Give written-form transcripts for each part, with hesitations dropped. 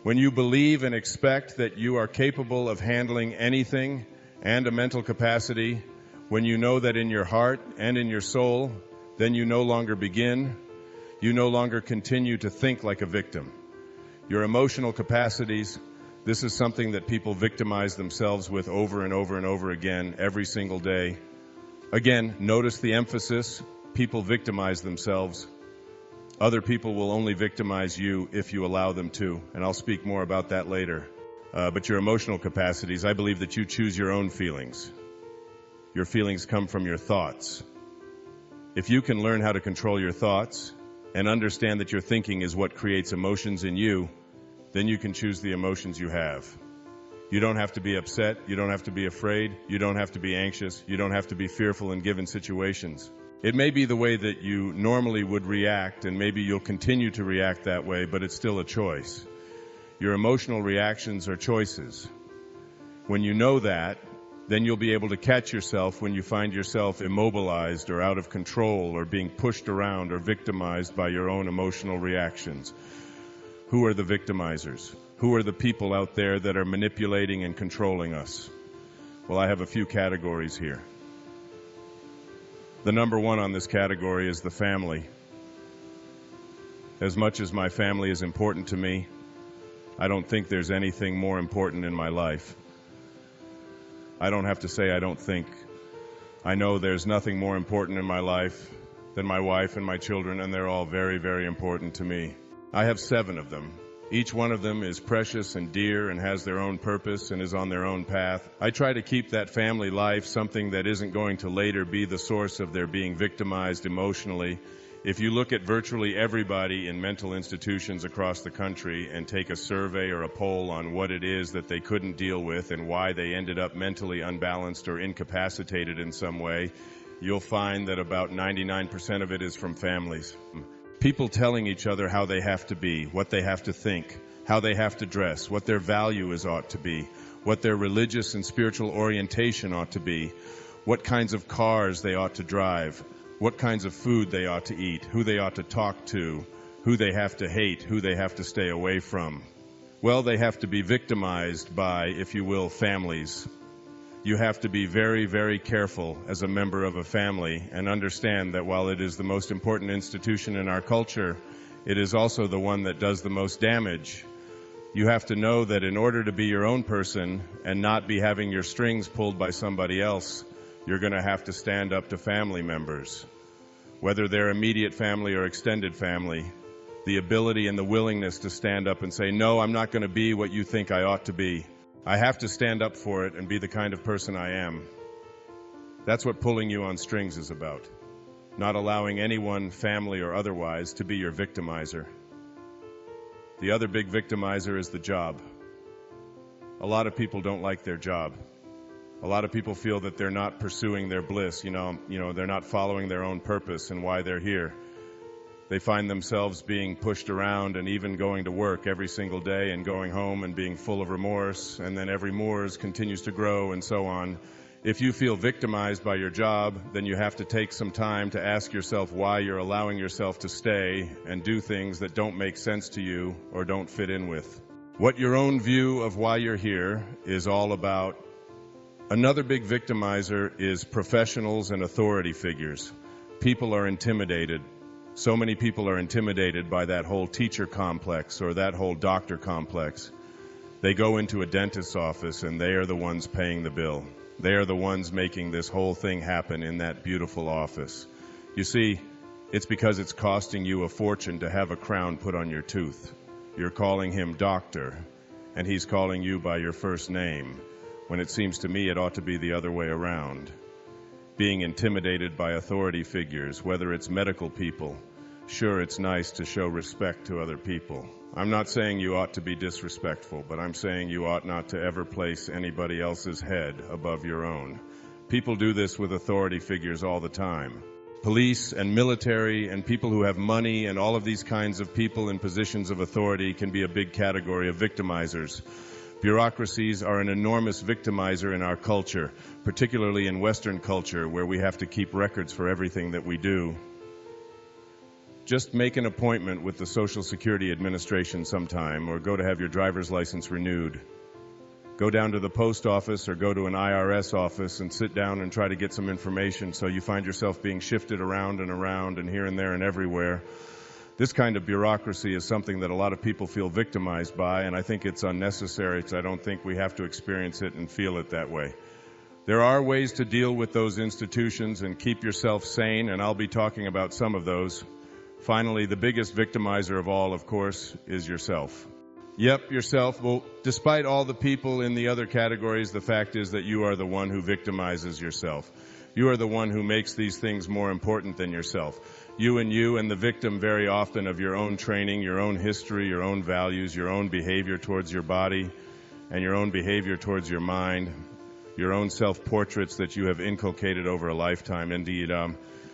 When you believe and expect that you are capable of handling anything and a mental capacity, when you know that in your heart and in your soul, then you no longer begin, you no longer continue to think like a victim. Your emotional capacities, this is something that people victimize themselves with over and over and over again every single day. Again, notice the emphasis. People victimize themselves. Other people will only victimize you if you allow them to, and I'll speak more about that later. But your emotional capacities, I believe that you choose your own feelings. Your feelings come from your thoughts. If you can learn how to control your thoughts and understand that your thinking is what creates emotions in you, then you can choose the emotions you have. You don't have to be upset, you don't have to be afraid, you don't have to be anxious, you don't have to be fearful in given situations. It may be the way that you normally would react, and maybe you'll continue to react that way, but it's still a choice. Your emotional reactions are choices. When you know that, then you'll be able to catch yourself when you find yourself immobilized or out of control or being pushed around or victimized by your own emotional reactions. Who are the victimizers? Who are the people out there that are manipulating and controlling us? Well, I have a few categories here. The number one on this category is the family. As much as my family is important to me, I don't think there's anything more important in my life. I don't have to say I don't think. I know there's nothing more important in my life than my wife and my children, and they're all very, very important to me. I have 7 of them. Each one of them is precious and dear and has their own purpose and is on their own path. I try to keep that family life something that isn't going to later be the source of their being victimized emotionally. If you look at virtually everybody in mental institutions across the country and take a survey or a poll on what it is that they couldn't deal with and why they ended up mentally unbalanced or incapacitated in some way, you'll find that about 99% of it is from families. People telling each other how they have to be, what they have to think, how they have to dress, what their value ought to be, what their religious and spiritual orientation ought to be, what kinds of cars they ought to drive, what kinds of food they ought to eat, who they ought to talk to, who they have to hate, who they have to stay away from. Well, they have to be victimized by, if you will, families. You have to be very, very careful as a member of a family and understand that while it is the most important institution in our culture, it is also the one that does the most damage. You have to know that in order to be your own person and not be having your strings pulled by somebody else, you're going to have to stand up to family members. Whether they're immediate family or extended family, the ability and the willingness to stand up and say, no, I'm not going to be what you think I ought to be. I have to stand up for it and be the kind of person I am. That's what pulling you on strings is about. Not allowing anyone, family or otherwise, to be your victimizer. The other big victimizer is the job. A lot of people don't like their job. A lot of people feel that they're not pursuing their bliss, they're not following their own purpose and why they're here. They find themselves being pushed around and even going to work every single day and going home and being full of remorse, and then every remorse continues to grow and so on. If you feel victimized by your job, then you have to take some time to ask yourself why you're allowing yourself to stay and do things that don't make sense to you or don't fit in with. What your own view of why you're here is all about. Another big victimizer is professionals and authority figures. People are intimidated. So many people are intimidated by that whole teacher complex or that whole doctor complex. They go into a dentist's office and they are the ones paying the bill. They are the ones making this whole thing happen in that beautiful office. You see, it's because it's costing you a fortune to have a crown put on your tooth. You're calling him doctor, and he's calling you by your first name, when it seems to me it ought to be the other way around. Being intimidated by authority figures, whether it's medical people. Sure, it's nice to show respect to other people. I'm not saying you ought to be disrespectful, but I'm saying you ought not to ever place anybody else's head above your own. People do this with authority figures all the time. Police and military and people who have money and all of these kinds of people in positions of authority can be a big category of victimizers. Bureaucracies are an enormous victimizer in our culture, particularly in Western culture, where we have to keep records for everything that we do. just make an appointment with the Social Security Administration sometime, or go to have your driver's license renewed. Go down to the post office or go to an IRS office and sit down and try to get some information, so you find yourself being shifted around and here and there and everywhere. This kind of bureaucracy is something that a lot of people feel victimized by, and I think it's unnecessary, because I don't think we have to experience it and feel it that way. There are ways to deal with those institutions and keep yourself sane, and I'll be talking about some of those. Finally, the biggest victimizer of all, of course, is yourself. Yep, yourself. Well, despite all the people in the other categories, the fact is that you are the one who victimizes yourself. You are the one who makes these things more important than yourself. You and the victim very often of your own training, your own history, your own values, your own behavior towards your body, and your own behavior towards your mind, your own self-portraits that you have inculcated over a lifetime. Indeed,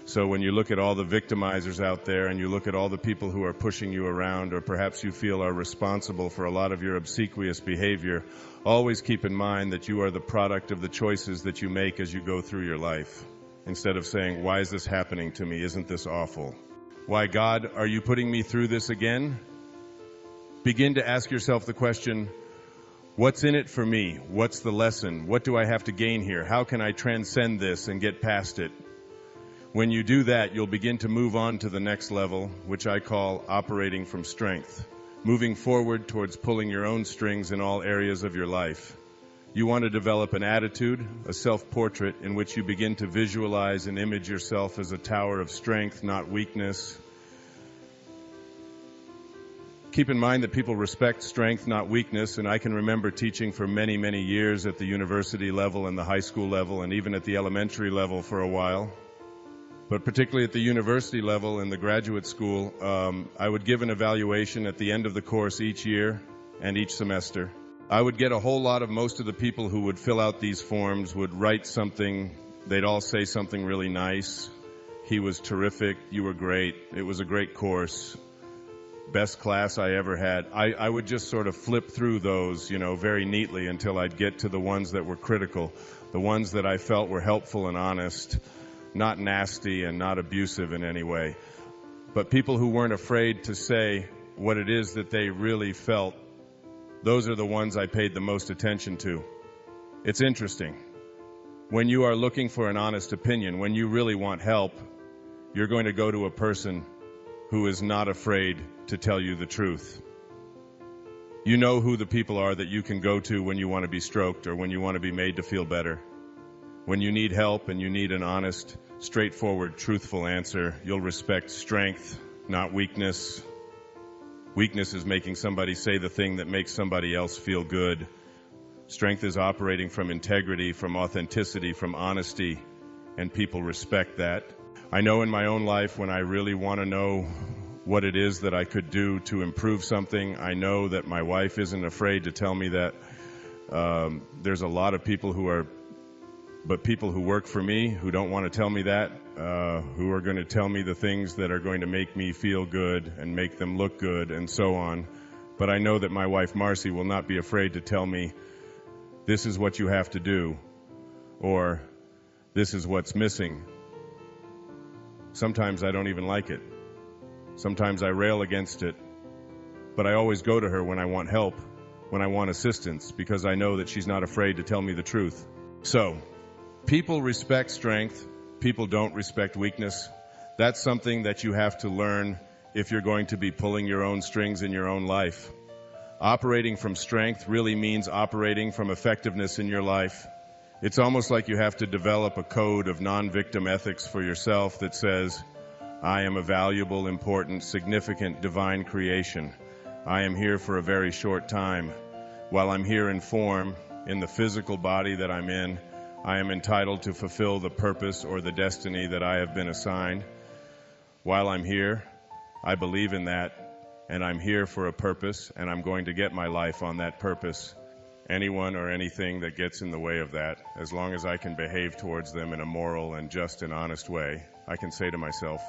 so when you look at all the victimizers out there, and you look at all the people who are pushing you around, or perhaps you feel are responsible for a lot of your obsequious behavior, always keep in mind that you are the product of the choices that you make as you go through your life. Instead of saying, why is this happening to me? Isn't this awful? Why, God, are you putting me through this again? Begin to ask yourself the question, what's in it for me? What's the lesson? What do I have to gain here? How can I transcend this and get past it? When you do that, you'll begin to move on to the next level, which I call operating from strength, moving forward towards pulling your own strings in all areas of your life. You want to develop an attitude, a self-portrait, in which you begin to visualize and image yourself as a tower of strength, not weakness. Keep in mind that people respect strength, not weakness, and I can remember teaching for many, many years at the university level and the high school level and even at the elementary level for a while. But particularly at the university level and the graduate school, I would give an evaluation at the end of the course each year and each semester. I would get a whole lot of most of the people who would fill out these forms would write something. They'd all say something really nice. He was terrific. You were great. It was a great course. Best class I ever had. I would just sort of flip through those, very neatly until I'd get to the ones that were critical, the ones that I felt were helpful and honest, not nasty and not abusive in any way. But people who weren't afraid to say what it is that they really felt, those are the ones I paid the most attention to. It's interesting. When you are looking for an honest opinion, when you really want help, you're going to go to a person who is not afraid to tell you the truth. You know who the people are that you can go to when you want to be stroked or when you want to be made to feel better. When you need help and you need an honest, straightforward, truthful answer, you'll respect strength, not weakness. Weakness is making somebody say the thing that makes somebody else feel good. Strength is operating from integrity, from authenticity, from honesty, and people respect that. I know in my own life when I really want to know what it is that I could do to improve something, I know that my wife isn't afraid to tell me that. There's a lot of people people who work for me who don't want to tell me that, who are going to tell me the things that are going to make me feel good and make them look good and so on. But I know that my wife Marcy will not be afraid to tell me, this is what you have to do, or this is what's missing. Sometimes I don't even like it. Sometimes I rail against it. But I always go to her when I want help, when I want assistance, because I know that she's not afraid to tell me the truth. So, people respect strength. People don't respect weakness. That's something that you have to learn if you're going to be pulling your own strings in your own life. Operating from strength really means operating from effectiveness in your life. It's almost like you have to develop a code of non-victim ethics for yourself that says, I am a valuable, important, significant, divine creation. I am here for a very short time. While I'm here in form, in the physical body that I'm in, I am entitled to fulfill the purpose or the destiny that I have been assigned. While I'm here, I believe in that, and I'm here for a purpose, and I'm going to get my life on that purpose. Anyone or anything that gets in the way of that, as long as I can behave towards them in a moral and just and honest way, I can say to myself,